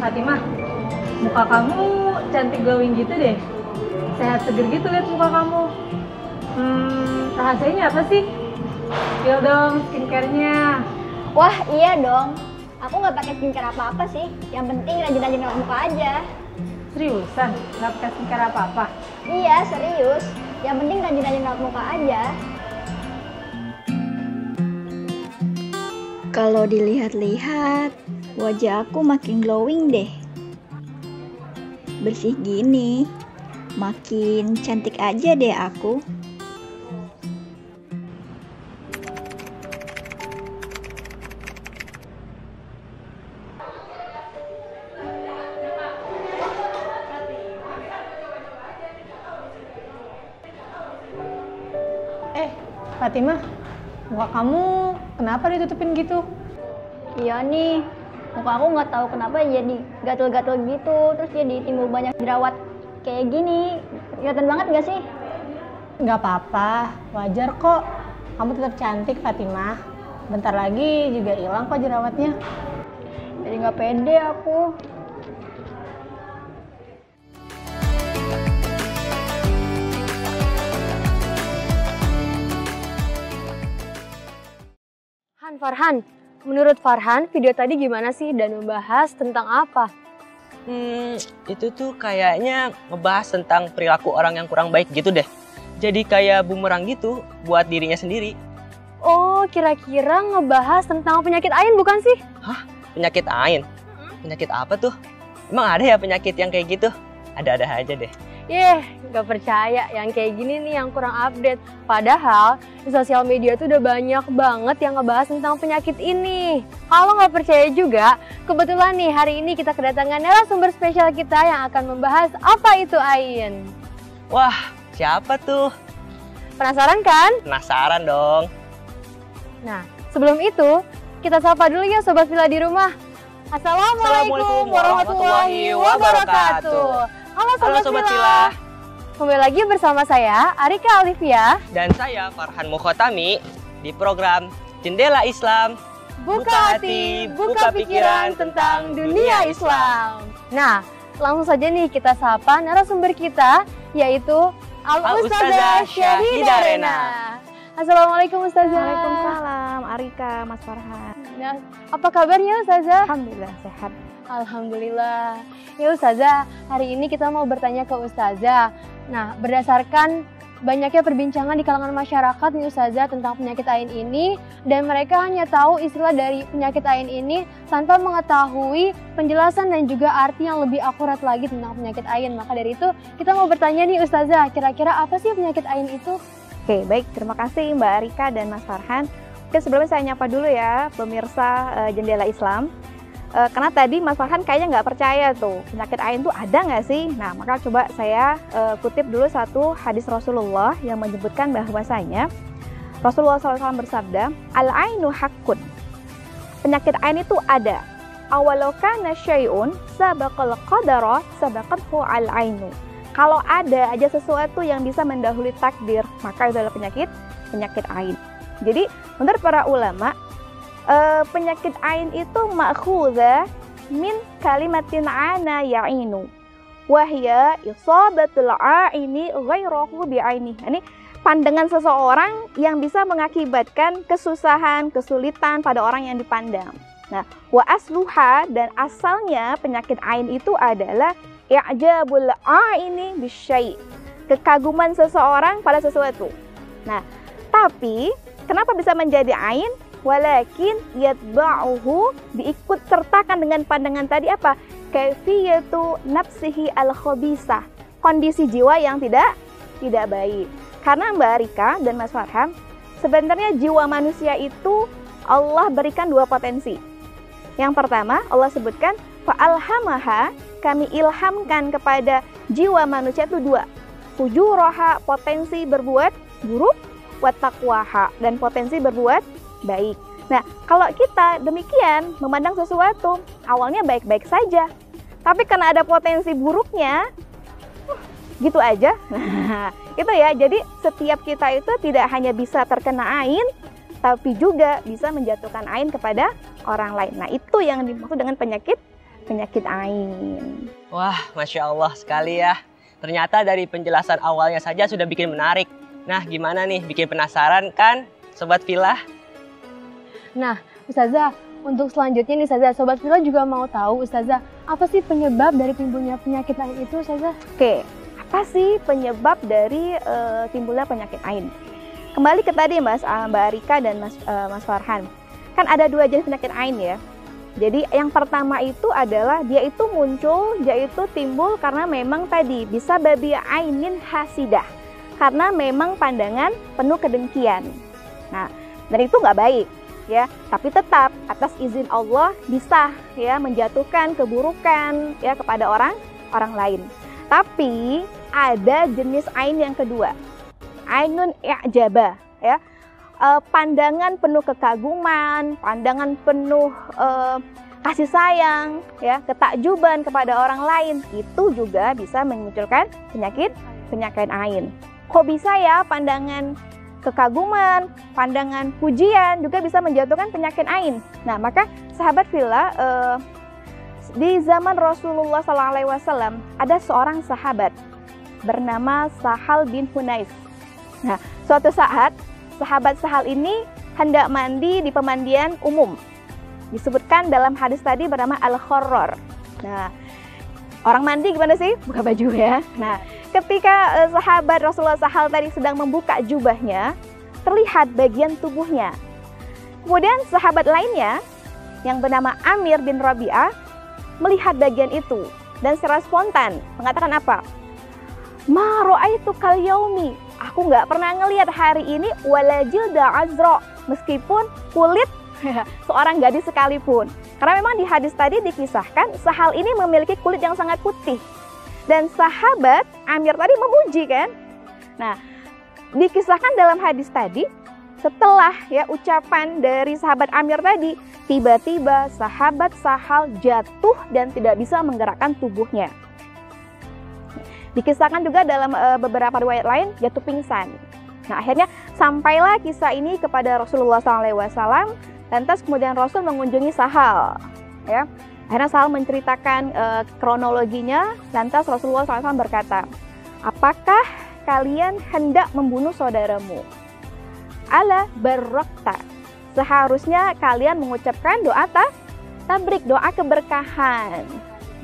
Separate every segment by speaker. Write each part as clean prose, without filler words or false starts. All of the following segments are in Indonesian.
Speaker 1: Fatimah, muka kamu cantik glowing gitu deh. Sehat seger gitu lihat muka kamu. Rahasianya apa sih? Spill dong skincare-nya.
Speaker 2: Wah iya dong, aku nggak pakai skincare apa-apa sih. Yang penting rajin-rajin rawat muka aja.
Speaker 1: Seriusan? Nggak pakai skincare apa-apa?
Speaker 2: Iya serius, yang penting rajin-rajin rawat muka aja. Kalau dilihat-lihat, wajah aku makin glowing deh. Bersih gini, makin cantik aja deh aku.
Speaker 1: Fatimah, muka kamu kenapa ditutupin gitu?
Speaker 2: Iya nih, muka aku nggak tahu kenapa jadi gatel-gatel gitu, terus jadi timbul banyak jerawat kayak gini. Kelihatan banget gak sih?
Speaker 1: Nggak apa-apa, wajar kok. Kamu tetap cantik, Fatimah. Bentar lagi juga hilang kok jerawatnya.
Speaker 2: Jadi nggak pede aku.
Speaker 3: Farhan, menurut Farhan, video tadi gimana sih dan membahas tentang apa?
Speaker 4: Itu tuh kayaknya ngebahas tentang perilaku orang yang kurang baik gitu deh. Jadi kayak bumerang gitu buat dirinya sendiri.
Speaker 3: Oh, kira-kira ngebahas tentang penyakit ain bukan sih?
Speaker 4: Hah? Penyakit ain? Penyakit apa tuh? Emang ada ya penyakit yang kayak gitu? Ada-ada aja deh.
Speaker 3: Gak percaya yang kayak gini nih yang kurang update. Padahal di sosial media tuh udah banyak banget yang ngebahas tentang penyakit ini. Kalau nggak percaya juga, kebetulan nih hari ini kita kedatangan narasumber spesial kita yang akan membahas apa itu ain.
Speaker 4: Wah, siapa tuh?
Speaker 3: Penasaran kan?
Speaker 4: Penasaran dong.
Speaker 3: Nah, sebelum itu kita sapa dulu ya Sobat Villa di rumah. Assalamualaikum warahmatullahi wabarakatuh. Halo Sobat Villa. Kembali lagi bersama saya Arika Alivia
Speaker 4: dan saya Farhan Mukhotami di program Jendela Islam.
Speaker 3: Buka hati, buka pikiran tentang dunia Islam. Nah, langsung saja nih kita sapa narasumber kita yaitu Al-Ustazah Syahidah Rena. Assalamualaikum Ustazah.
Speaker 2: Waalaikumsalam Arika, Mas Farhan.
Speaker 3: Nah, apa kabarnya Ustazah?
Speaker 2: Alhamdulillah sehat.
Speaker 3: Alhamdulillah. Ya Ustazah, hari ini kita mau bertanya ke Ustazah. Nah, berdasarkan banyaknya perbincangan di kalangan masyarakat nih Ustazah tentang penyakit ain ini, dan mereka hanya tahu istilah dari penyakit ain ini tanpa mengetahui penjelasan dan juga arti yang lebih akurat lagi tentang penyakit ain. Maka dari itu, kita mau bertanya nih Ustazah, kira-kira apa sih penyakit ain itu?
Speaker 2: Oke, baik. Terima kasih Mbak Arika dan Mas Farhan. Oke, sebelumnya saya nyapa dulu ya pemirsa Jendela Islam. Karena tadi Mas Farhan kayaknya nggak percaya tuh penyakit ain tuh ada nggak sih? Nah, maka coba saya kutip dulu satu hadis Rasulullah yang menyebutkan bahwasanya Rasulullah SAW bersabda, Al-ainu haqqun. Penyakit ain itu ada. Awalau kana syai'un sabaqal qadara sabaqathu al-ainu. Kalau ada aja sesuatu yang bisa mendahului takdir, maka itu adalah penyakit ain. Jadi, menurut para ulama, penyakit ain itu ma'khudha min kalimatin ana ya'inu wahya isabatul aini ghairahu bi'aini. Ini pandangan seseorang yang bisa mengakibatkan kesusahan, kesulitan pada orang yang dipandang. Nah, wa asluha, dan asalnya penyakit ain itu adalah i'jabul aini bisyai', kekaguman seseorang pada sesuatu. Nah, tapi kenapa bisa menjadi ain? Walakin yatba'uhu, diikut sertakan dengan pandangan tadi apa? Kaifiyatu nafsihi al-khabisah, kondisi jiwa yang tidak baik. Karena Mbak Arika dan Mas Farhan, sebenarnya jiwa manusia itu Allah berikan dua potensi. Yang pertama, Allah sebutkan fa'alhamaha, kami ilhamkan kepada jiwa manusia itu dua. Fujuraha, potensi berbuat buruk, wa taqwaha, dan potensi berbuat baik. Nah, kalau kita demikian memandang sesuatu, awalnya baik-baik saja, tapi karena ada potensi buruknya, gitu aja. Nah, itu ya. Jadi setiap kita itu tidak hanya bisa terkena ain, tapi juga bisa menjatuhkan ain kepada orang lain. Nah, itu yang dimaksud dengan penyakit penyakit ain.
Speaker 4: Wah, Masya Allah sekali ya. Ternyata dari penjelasan awalnya saja sudah bikin menarik. Nah, gimana nih? Bikin penasaran kan, Sobat Villa?
Speaker 3: Nah, Ustazah, untuk selanjutnya nih Ustazah, Sobat Villa juga mau tahu Ustazah, apa sih penyebab dari timbulnya penyakit ain itu Ustazah?
Speaker 2: Oke, apa sih penyebab dari timbulnya penyakit ain? Kembali ke tadi Mbak Arika dan Mas Farhan. Kan ada 2 jenis penyakit ain ya. Jadi yang pertama itu adalah dia itu muncul, dia itu timbul karena memang tadi bisa babi ainin hasidah. Karena memang pandangan penuh kedengkian. Nah, dan itu nggak baik ya. Tapi tetap atas izin Allah bisa ya menjatuhkan keburukan ya kepada orang lain. Tapi ada jenis ain yang kedua. Ainun i'jabah ya. Pandangan penuh kekaguman, pandangan penuh kasih sayang, ya, ketakjuban kepada orang lain, itu juga bisa memunculkan penyakit ain. Kok bisa ya pandangan kekaguman, pandangan pujian juga bisa menjatuhkan penyakit ain? Nah, maka sahabat Villa, di zaman Rasulullah SAW ada seorang sahabat bernama Sahal bin Hunais. Nah, suatu saat sahabat Sahal ini hendak mandi di pemandian umum. Disebutkan dalam hadis tadi bernama Al-Khorror. Nah, orang mandi gimana sih? Buka baju ya. Nah, ketika sahabat Rasulullah Sahal tadi sedang membuka jubahnya, terlihat bagian tubuhnya. Kemudian sahabat lainnya yang bernama Amir bin Rabi'ah melihat bagian itu dan secara spontan mengatakan apa? Ma ra'aitu kal yaumi. Aku nggak pernah ngelihat hari ini wala jilda azra, meskipun kulit seorang gadis sekalipun. Karena memang di hadis tadi dikisahkan Sahal ini memiliki kulit yang sangat putih. Dan sahabat Amir tadi memuji kan. Nah, dikisahkan dalam hadis tadi, setelah ya ucapan dari sahabat Amir tadi, tiba-tiba sahabat Sahal jatuh dan tidak bisa menggerakkan tubuhnya. Dikisahkan juga dalam beberapa riwayat lain jatuh pingsan. Nah, akhirnya sampailah kisah ini kepada Rasulullah SAW. Lantas kemudian Rasul mengunjungi Sahal. Ya, akhirnya Sahal menceritakan kronologinya. Lantas Rasulullah SAW berkata, apakah kalian hendak membunuh saudaramu? Ala barrakta. Seharusnya kalian mengucapkan doa tabrik, doa keberkahan.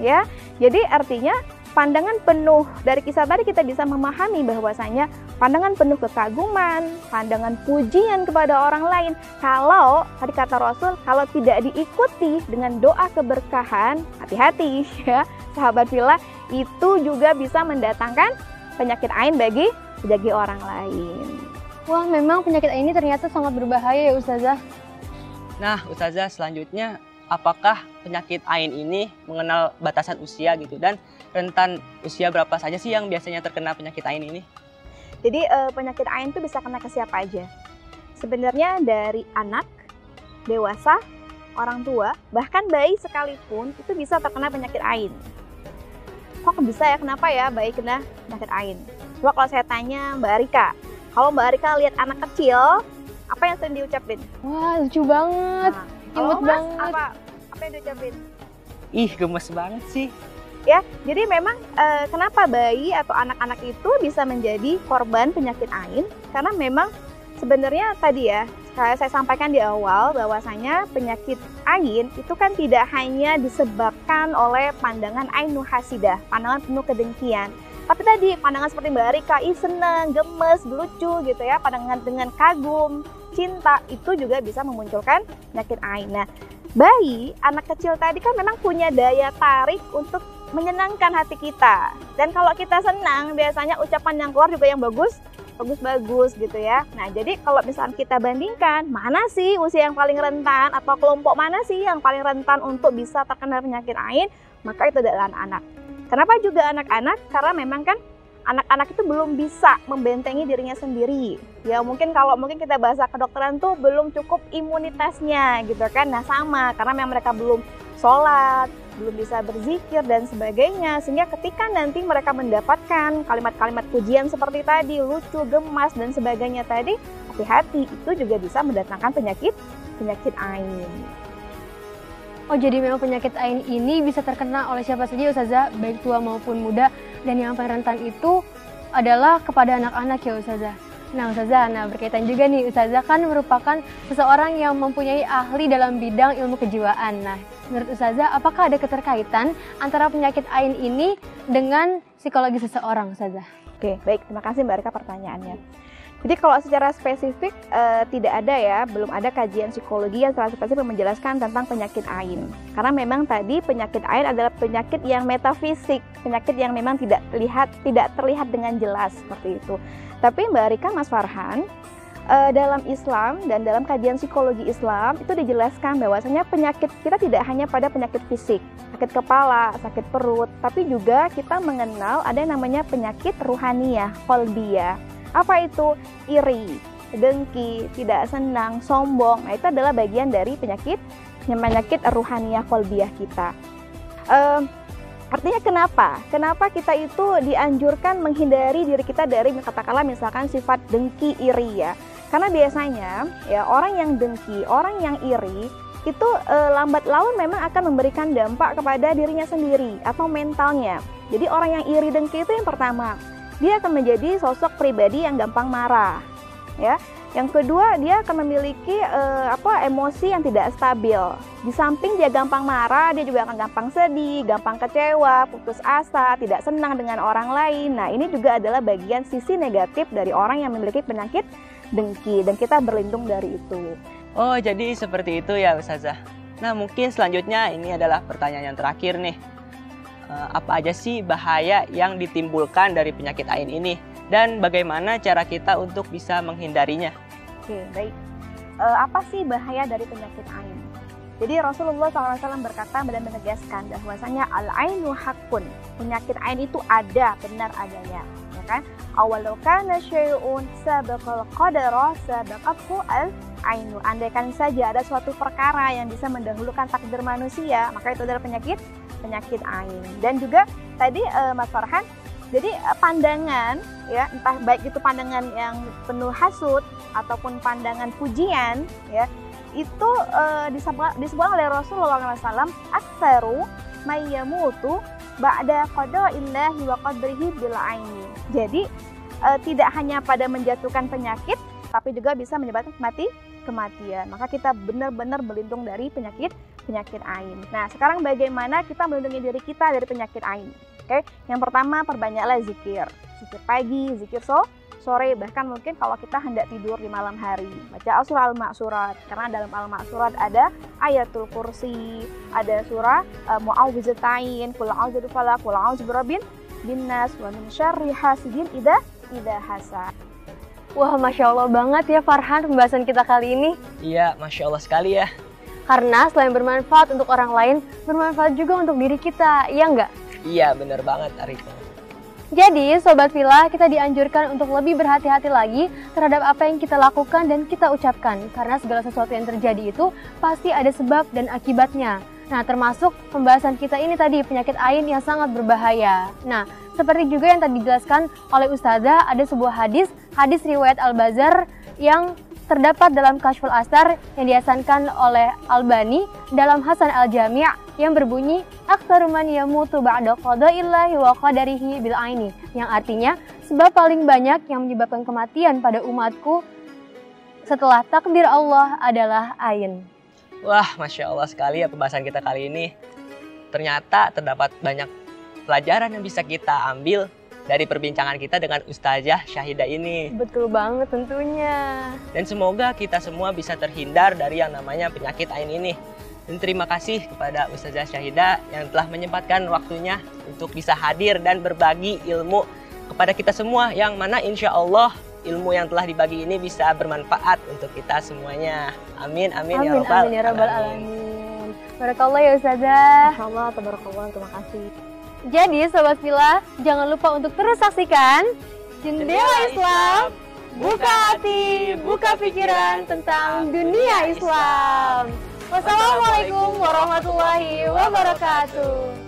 Speaker 2: Ya, jadi artinya pandangan penuh dari kisah tadi kita bisa memahami bahwasanya pandangan penuh kekaguman, pandangan pujian kepada orang lain, kalau tadi kata Rasul, kalau tidak diikuti dengan doa keberkahan, hati-hati ya sahabat Villa, itu juga bisa mendatangkan penyakit ain bagi orang lain.
Speaker 3: Wah, memang penyakit ain ini ternyata sangat berbahaya ya Ustazah.
Speaker 4: Nah, Ustazah, selanjutnya apakah penyakit ain ini mengenal batasan usia gitu, dan rentan usia berapa saja sih yang biasanya terkena penyakit ain ini?
Speaker 2: Jadi penyakit ain itu bisa kena ke siapa aja. Sebenarnya dari anak, dewasa, orang tua, bahkan bayi sekalipun itu bisa terkena penyakit ain. Kok bisa ya? Kenapa ya bayi kena penyakit ain? Coba kalau saya tanya Mbak Arika, kalau Mbak Arika lihat anak kecil, apa yang sering diucapin?
Speaker 3: Wah, lucu banget.
Speaker 2: Nah,
Speaker 3: imut
Speaker 2: Mas,
Speaker 3: banget.
Speaker 2: Apa yang diucapin?
Speaker 4: Ih, gemes banget sih.
Speaker 2: Ya, jadi memang kenapa bayi atau anak-anak itu bisa menjadi korban penyakit ain? Karena memang sebenarnya tadi ya, saya sampaikan di awal bahwasanya penyakit ain itu kan tidak hanya disebabkan oleh pandangan ainu hasidah, pandangan penuh kedengkian. Tapi tadi pandangan seperti Mbak Arika, seneng, gemes, lucu gitu ya, pandangan dengan kagum, cinta, itu juga bisa memunculkan penyakit ain. Nah, bayi, anak kecil tadi kan memang punya daya tarik untuk menyenangkan hati kita. Dan kalau kita senang, biasanya ucapan yang keluar juga yang bagus gitu ya. Nah, jadi kalau misalnya kita bandingkan, mana sih usia yang paling rentan atau kelompok mana sih yang paling rentan untuk bisa terkena penyakit ain? Maka itu adalah anak-anak. Kenapa juga anak-anak? Karena memang kan anak-anak itu belum bisa membentengi dirinya sendiri. Ya mungkin kalau kita bahasa kedokteran tuh belum cukup imunitasnya gitu kan. Nah sama, karena memang mereka belum sholat, belum bisa berzikir dan sebagainya. Sehingga ketika nanti mereka mendapatkan kalimat-kalimat pujian seperti tadi, lucu, gemas dan sebagainya tadi, hati-hati, itu juga bisa mendatangkan penyakit ain.
Speaker 3: Oh, jadi memang penyakit AIN ini bisa terkena oleh siapa saja Ustazah, baik tua maupun muda, dan yang paling rentan itu adalah kepada anak-anak ya Ustazah. Nah Ustazah, berkaitan juga nih, Ustazah kan merupakan seseorang yang mempunyai ahli dalam bidang ilmu kejiwaan. Nah, menurut Ustazah, apakah ada keterkaitan antara penyakit AIN ini dengan psikologi seseorang, Ustazah?
Speaker 2: Oke, baik. Terima kasih Mbak Rika pertanyaannya. Jadi kalau secara spesifik tidak ada ya, belum ada kajian psikologi yang secara spesifik menjelaskan tentang penyakit AIN. Karena memang tadi penyakit AIN adalah penyakit yang metafisik, penyakit yang memang tidak terlihat dengan jelas seperti itu. Tapi Mbak Rika, Mas Farhan, dalam Islam dan dalam kajian psikologi Islam itu dijelaskan bahwasanya penyakit kita tidak hanya pada penyakit fisik, sakit kepala, sakit perut, tapi juga kita mengenal ada yang namanya penyakit ruhaniyah, qalbiyah. Apa itu? Iri, dengki, tidak senang, sombong. Nah, itu adalah bagian dari penyakit ruhaniyah qalbiyah kita. Artinya kenapa? Kenapa kita itu dianjurkan menghindari diri kita dari katakanlah misalkan sifat dengki, iri ya. Karena biasanya ya orang yang dengki, orang yang iri itu lambat laun memang akan memberikan dampak kepada dirinya sendiri atau mentalnya. Jadi orang yang iri dengki itu yang pertama, dia akan menjadi sosok pribadi yang gampang marah, ya. Yang kedua, dia akan memiliki emosi yang tidak stabil. Di samping dia gampang marah, dia juga akan gampang sedih, gampang kecewa, putus asa, tidak senang dengan orang lain. Nah, ini juga adalah bagian sisi negatif dari orang yang memiliki penyakit dengki, dan kita berlindung dari itu.
Speaker 4: Oh, jadi seperti itu ya Ustazah. Nah, mungkin selanjutnya ini adalah pertanyaan yang terakhir nih. Apa aja sih bahaya yang ditimbulkan dari penyakit AIN ini? Dan bagaimana cara kita untuk bisa menghindarinya?
Speaker 2: Oke, baik. Apa sih bahaya dari penyakit AIN? Jadi Rasulullah SAW berkata dan menegaskan bahwasanya al-ainu haqqun. Penyakit AIN itu ada, benar adanya. Ya kan? Awalau kana syai'un sabaqal qadara sabaqathu al-ainu. Andaikan saja ada suatu perkara yang bisa mendahulukan takdir manusia, maka itu adalah penyakit AIN. Dan juga tadi Mas Farhan, jadi pandangan ya, entah baik itu pandangan yang penuh hasud ataupun pandangan pujian ya, itu disebut oleh Rasulullah SAW, aktsaru may yamutu ba'da qada'illahi wa qadrihi bil aini. Jadi tidak hanya pada menjatuhkan penyakit, tapi juga bisa menyebabkan kematian. Maka kita benar-benar berlindung dari penyakit AIN. Nah, sekarang bagaimana kita melindungi diri kita dari penyakit AIN? Oke, yang pertama, perbanyaklah zikir. Zikir pagi, zikir sore, bahkan mungkin kalau kita hendak tidur di malam hari, baca surah Al-Ma'surat. Karena dalam Al-Ma'surat ada ayatul kursi, ada surah Mu'awwizatain, qul a'udzu bifalaq, qul a'udzu birabbin binnas, wa min syarri hasidin idza hasad.
Speaker 3: Wah, Masya Allah banget ya Farhan pembahasan kita kali ini.
Speaker 4: Iya, Masya Allah sekali ya.
Speaker 3: Karena selain bermanfaat untuk orang lain, bermanfaat juga untuk diri kita, iya nggak?
Speaker 4: Iya, benar banget Arika.
Speaker 3: Jadi, Sobat Villa, kita dianjurkan untuk lebih berhati-hati lagi terhadap apa yang kita lakukan dan kita ucapkan. Karena segala sesuatu yang terjadi itu pasti ada sebab dan akibatnya. Nah, termasuk pembahasan kita ini tadi, penyakit AIN yang sangat berbahaya. Nah, seperti juga yang tadi dijelaskan oleh Ustazah, ada sebuah hadis riwayat Al-Bazar yang terdapat dalam Kashful Astar yang dihasankan oleh Albani dalam Hasan Al-Jami' yang berbunyi aktsaru man yamutu ba'da qada'illahi wa qadarihi bil aini, yang artinya sebab paling banyak yang menyebabkan kematian pada umatku setelah takdir Allah adalah AIN.
Speaker 4: Wah, Masya Allah sekali ya pembahasan kita kali ini. Ternyata terdapat banyak pelajaran yang bisa kita ambil dari perbincangan kita dengan Ustazah Syahidah ini.
Speaker 3: Betul banget tentunya.
Speaker 4: Dan semoga kita semua bisa terhindar dari yang namanya penyakit AIN ini. Dan terima kasih kepada Ustazah Syahidah yang telah menyempatkan waktunya untuk bisa hadir dan berbagi ilmu kepada kita semua, yang mana insya Allah ilmu yang telah dibagi ini bisa bermanfaat untuk kita semuanya. Amin, amin,
Speaker 3: amin ya rabbal alamin. Barakallah ya Ustazah.
Speaker 2: Insyaallah, tabarakallah, terima kasih.
Speaker 3: Jadi Sobat Villa, jangan lupa untuk terus saksikan Jendela Islam, buka hati, buka pikiran tentang dunia Islam. Wassalamualaikum warahmatullahi wabarakatuh.